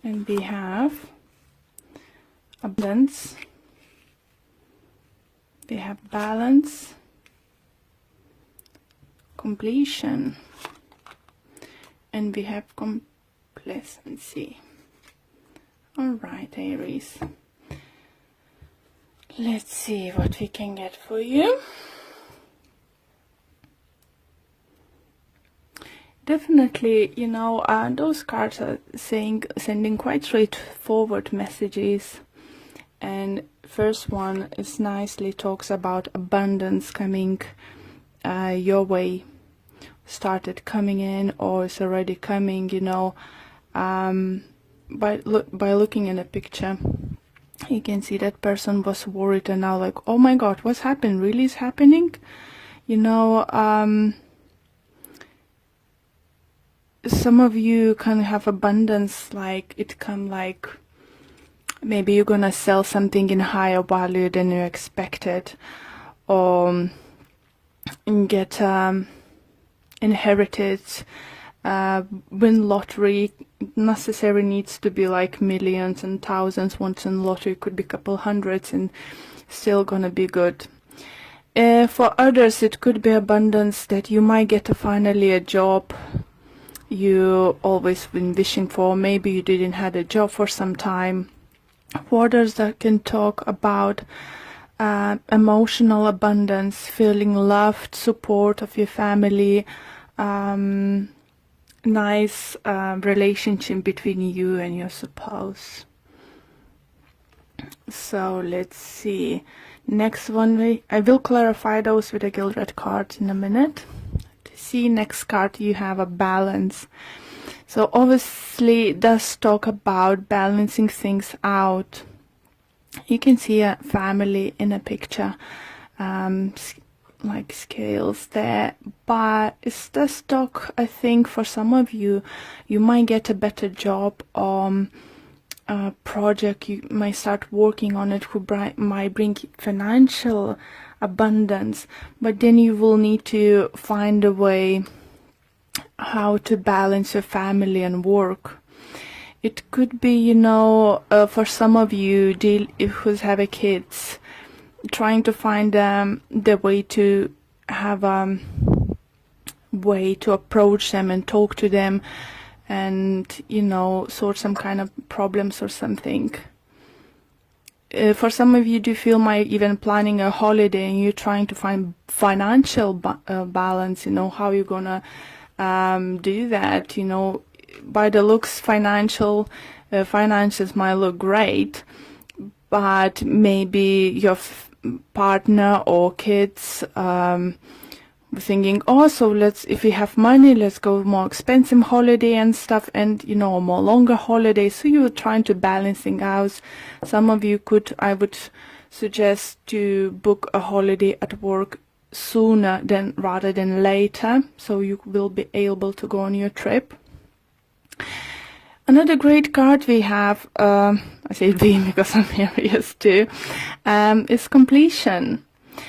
And we have abundance, we have balance, completion, and we have complacency. All right, Aries. Let's see what we can get for you. Definitely, you know, those cards are sending quite straightforward messages. And first one is nicely talks about abundance coming your way, started coming in or is already coming, you know. By looking in a picture, you can see that person was worried and now like, oh my god, what's happened? Really is happening? You know, some of you can have abundance, like it come like maybe you're gonna sell something in higher value than you expected, or get inherited, win lottery. Necessary needs to be like millions and thousands. Once in lottery could be a couple hundreds and still gonna be good. For others it could be abundance that you might get finally a job you always been wishing for. Maybe you didn't have a job for some time. For others that can talk about emotional abundance, feeling loved, support of your family, nice relationship between you and your spouse. So let's see. Next one, I will clarify those with the gilded cards in a minute. See, next card you have a balance. So obviously it does talk about balancing things out. You can see a family in a picture, like scales there, but it does talk, I think for some of you, you might get a better job or a project you might start working on it who might bring financial abundance, but then you will need to find a way how to balance your family and work. It could be, you know, for some of you who have kids, trying to find the way to have a way to approach them and talk to them and, you know, sort some kind of problems or something. For some of you, do feel like even planning a holiday and you're trying to find financial balance, you know, how you're gonna do that, you know. By the looks, finances might look great, but maybe your partner or kids thinking, oh, so if we have money, let's go more expensive holiday and stuff, and, you know, a more longer holiday. So you're trying to balance things out. Some of you I would suggest to book a holiday at work sooner rather than later, so you will be able to go on your trip. Another great card we have, I say we because I'm Aries too, is completion.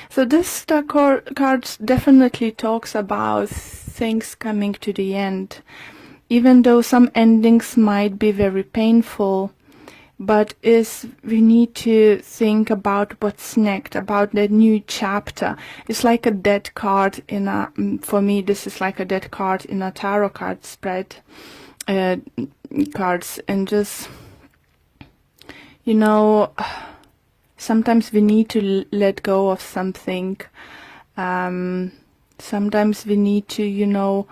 So this card definitely talks about things coming to the end, even though some endings might be very painful. But we need to think about what's next, about the new chapter. It's like a dead card for me, this is like a dead card in a tarot card spread, cards, and just, you know, sometimes we need to let go of something. Sometimes we need to, you know,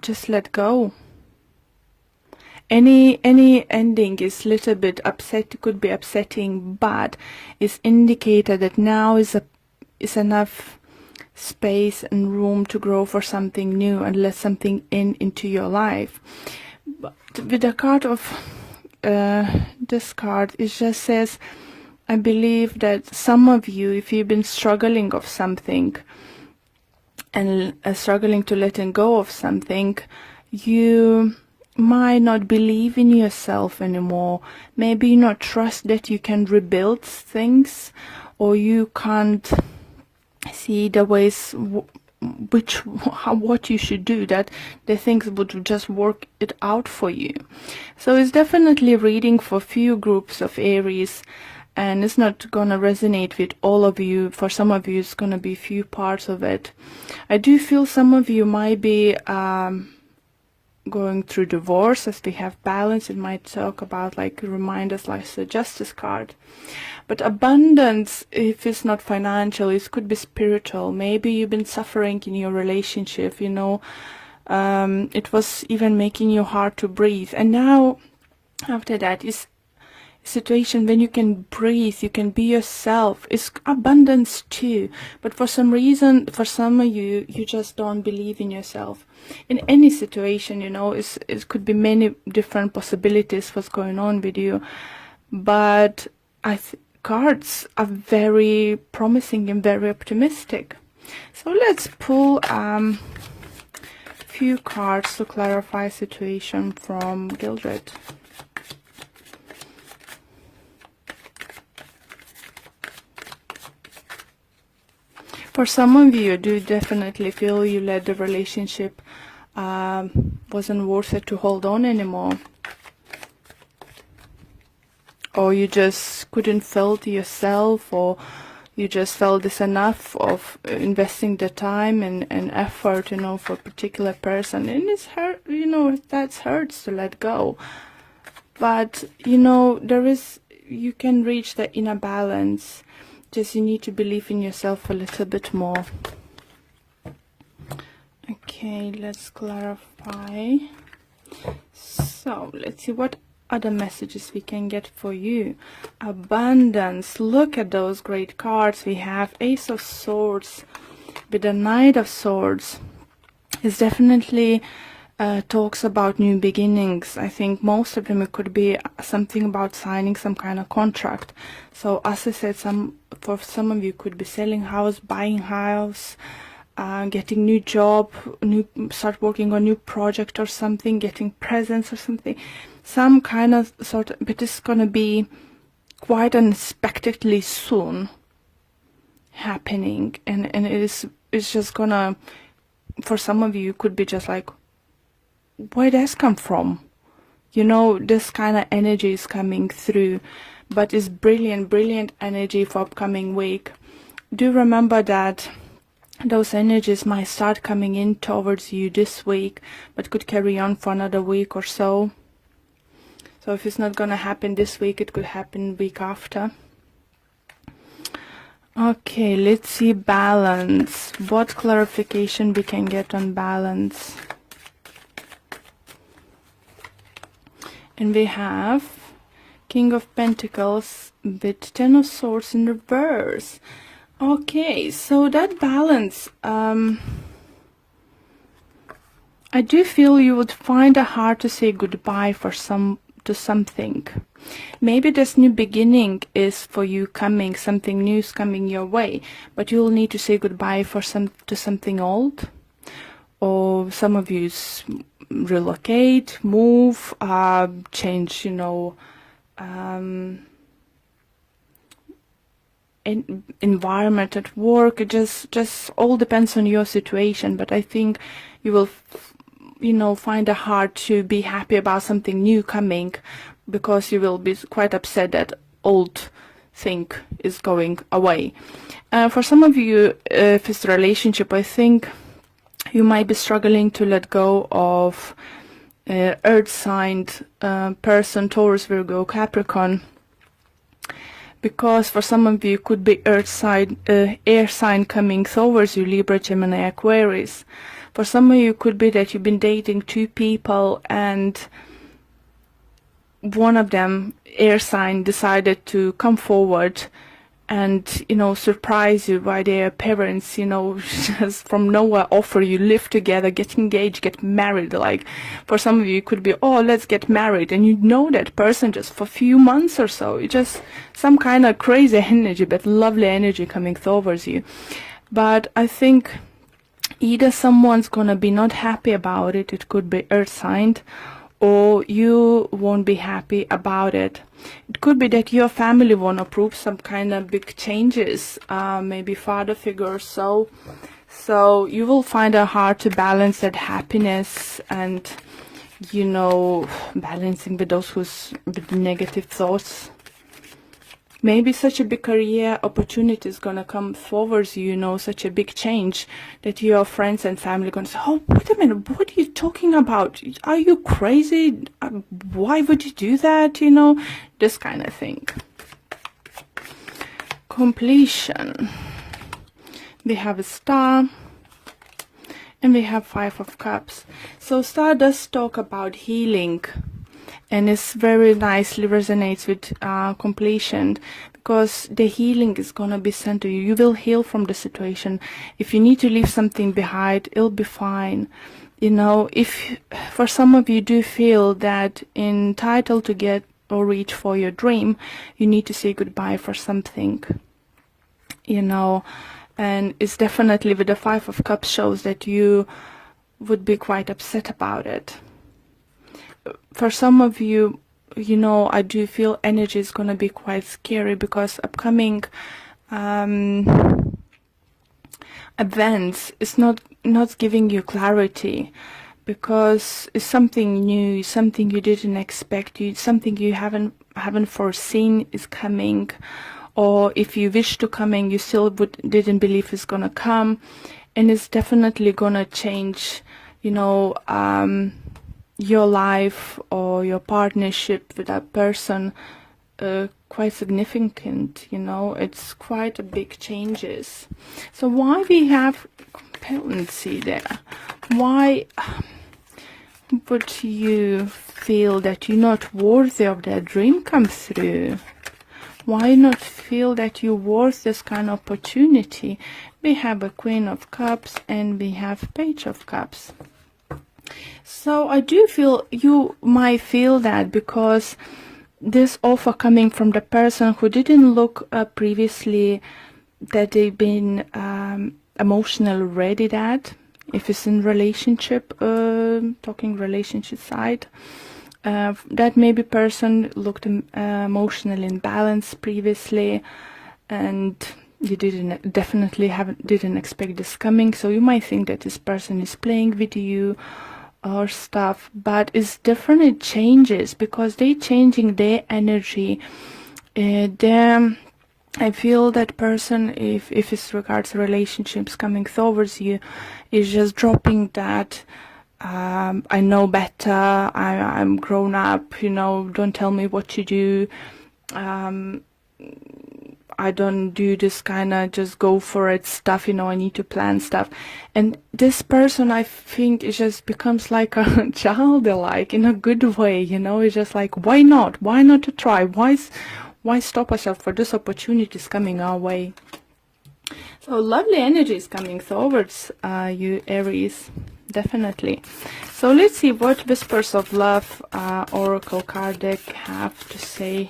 just let go. Any ending is little bit could be upsetting, but it's indicated that now is enough space and room to grow for something new and let something into your life. But with the card of this card, it just says, I believe that some of you, if you've been struggling of something and struggling to letting go of something, you might not believe in yourself anymore. Maybe you not trust that you can rebuild things, or you can't see the ways what you should do, that the things would just work it out for you. So it's definitely reading for few groups of Aries, and it's not gonna resonate with all of you. For some of you, it's gonna be few parts of it. I do feel some of you might be going through divorce. As we have balance, it might talk about, like, remind us, like the Justice card. But abundance, if it's not financial, it could be spiritual. Maybe you've been suffering in your relationship, you know, it was even making you hard to breathe. And now, after that, is situation when you can breathe, you can be yourself. It's abundance too. But for some reason, for some of you, you just don't believe in yourself. In any situation, you know, it could be many different possibilities what's going on with you. But cards are very promising and very optimistic. So let's pull few cards to clarify situation from Gildred. For some of you, I do definitely feel you let the relationship wasn't worth it to hold on anymore. Or you just couldn't feel to yourself, or you just felt it's enough of investing the time and effort, you know, for a particular person. And it's hurt, you know, that hurts to let go. But, you know, you can reach the inner balance. Just you need to believe in yourself a little bit more. Okay, let's clarify. So let's see what other messages we can get for you. Abundance. Look at those great cards. We have Ace of Swords with the Knight of Swords. It's definitely talks about new beginnings. I think most of them, it could be something about signing some kind of contract. So as I said, for some of you could be selling house, buying house, getting new job, start working on new project or something, getting presents or something, some kind of sort of, but it's gonna be quite unexpectedly soon happening, and it's just gonna, for some of you, could be just like, where does come from? You know, this kind of energy is coming through, but it's brilliant energy for upcoming week. Do remember that those energies might start coming in towards you this week, but could carry on for another week or so. So if it's not gonna happen this week, it could happen week after. Okay, let's see balance. What clarification we can get on balance? And we have King of Pentacles with Ten of Swords in reverse. Okay, so that balance, I do feel you would find it hard to say goodbye to something. Maybe this new beginning is for you coming, something new is coming your way, but you'll need to say goodbye to something old. Or some of you relocate, move, change, you know, environment at work. It just all depends on your situation. But I think you will, you know, find it hard to be happy about something new coming, because you will be quite upset that old thing is going away. For some of you, if it's a relationship, I think you might be struggling to let go of earth sign person, Taurus, Virgo, Capricorn, because for some of you could be earth sign, air sign coming towards you, Libra, Gemini, Aquarius. For some of you could be that you've been dating two people and one of them, air sign, decided to come forward and, you know, surprise you by their parents, you know, just from nowhere offer you live together, get engaged, get married. Like for some of you it could be, oh, let's get married, and you know that person just for a few months or so. It's just some kind of crazy energy, but lovely energy coming towards you. But I think either someone's gonna be not happy about it, it could be earth signed, or you won't be happy about it. It could be that your family won't approve some kind of big changes, maybe father figure or so. So you will find it hard to balance that happiness and, you know, balancing with those with negative thoughts. Maybe such a big career opportunity is gonna come forward, you know, such a big change that your friends and family gonna say, oh, wait a minute, what are you talking about? Are you crazy? Why would you do that? You know, this kind of thing. Completion. We have a star. And we have 5 of Cups. So star does talk about healing. And it's very nicely resonates with completion, because the healing is gonna be sent to you. You will heal from the situation. If you need to leave something behind, it'll be fine. You know, if for some of you do feel that entitled to get or reach for your dream, you need to say goodbye for something. You know, and it's definitely with the 5 of Cups shows that you would be quite upset about it. For some of you, you know, I do feel energy is going to be quite scary, because upcoming events is not giving you clarity, because it's something new, something you didn't expect, something you haven't foreseen is coming, or if you wish to coming, you still didn't believe it's going to come, and it's definitely going to change, you know, your life or your partnership with that person quite significant. You know, it's quite a big changes. So why we have competency there? Why would you feel that you're not worthy of that dream come through? Why not feel that you're worth this kind of opportunity? We have a Queen of Cups and we have Page of Cups. So I do feel you might feel that, because this offer coming from the person who didn't look previously that they've been emotionally ready, that if it's in relationship, talking relationship side, that maybe person looked emotionally imbalanced previously, and you didn't expect this coming. So you might think that this person is playing with you or stuff, but it's different. It changes because they changing their energy. I feel that person, if it's regards to relationships coming towards you, is just dropping that I know better, I'm grown up, you know, don't tell me what to do, I don't do this kind of just go for it stuff, you know, I need to plan stuff. And this person, I think, it just becomes like a childlike in a good way, you know. It's just like, why not to try, why stop ourselves for this opportunities coming our way. So lovely energy is coming towards you, Aries, definitely. So let's see what Whispers of Love Oracle card deck have to say.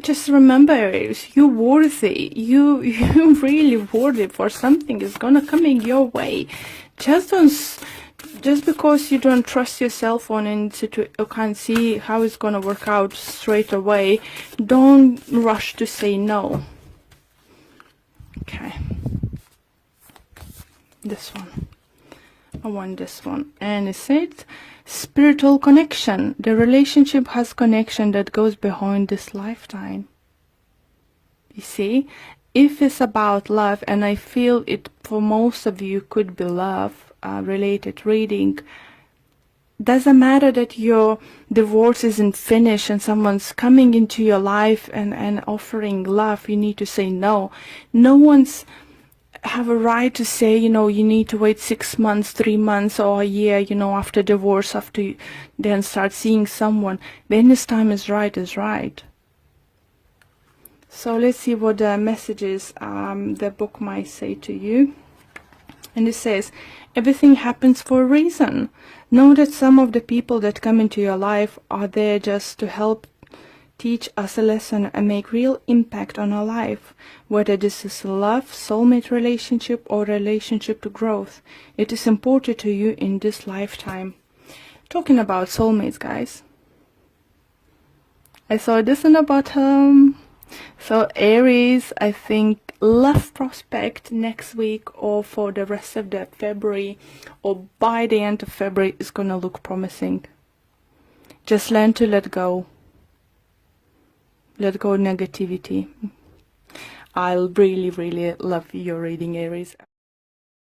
Just remember, Aries, you're worthy. You really worthy for something is gonna come in your way. Just because you don't trust yourself on you can't see how it's gonna work out straight away, don't rush to say no. Okay. This one. I want this one. And it said spiritual connection. The relationship has connection that goes beyond this lifetime. You see, if it's about love, and I feel it for most of you could be love related reading, doesn't matter that your divorce isn't finished and someone's coming into your life and offering love, you need to say no. No one's have a right to say, you know, you need to wait 6 months, 3 months, or a year, you know, after divorce, after you then start seeing someone. When this time is right, is right. So let's see what the messages the book might say to you. And it says, everything happens for a reason. Know that some of the people that come into your life are there just to help teach us a lesson and make real impact on our life, whether this is a love, soulmate relationship, or relationship to growth. It is important to you in this lifetime. Talking about soulmates, guys, I saw this in the bottom. So Aries, I think love prospect next week or for the rest of the February or by the end of February is gonna look promising. Just learn to let go. Let go of negativity. I'll really, really love your reading, Aries.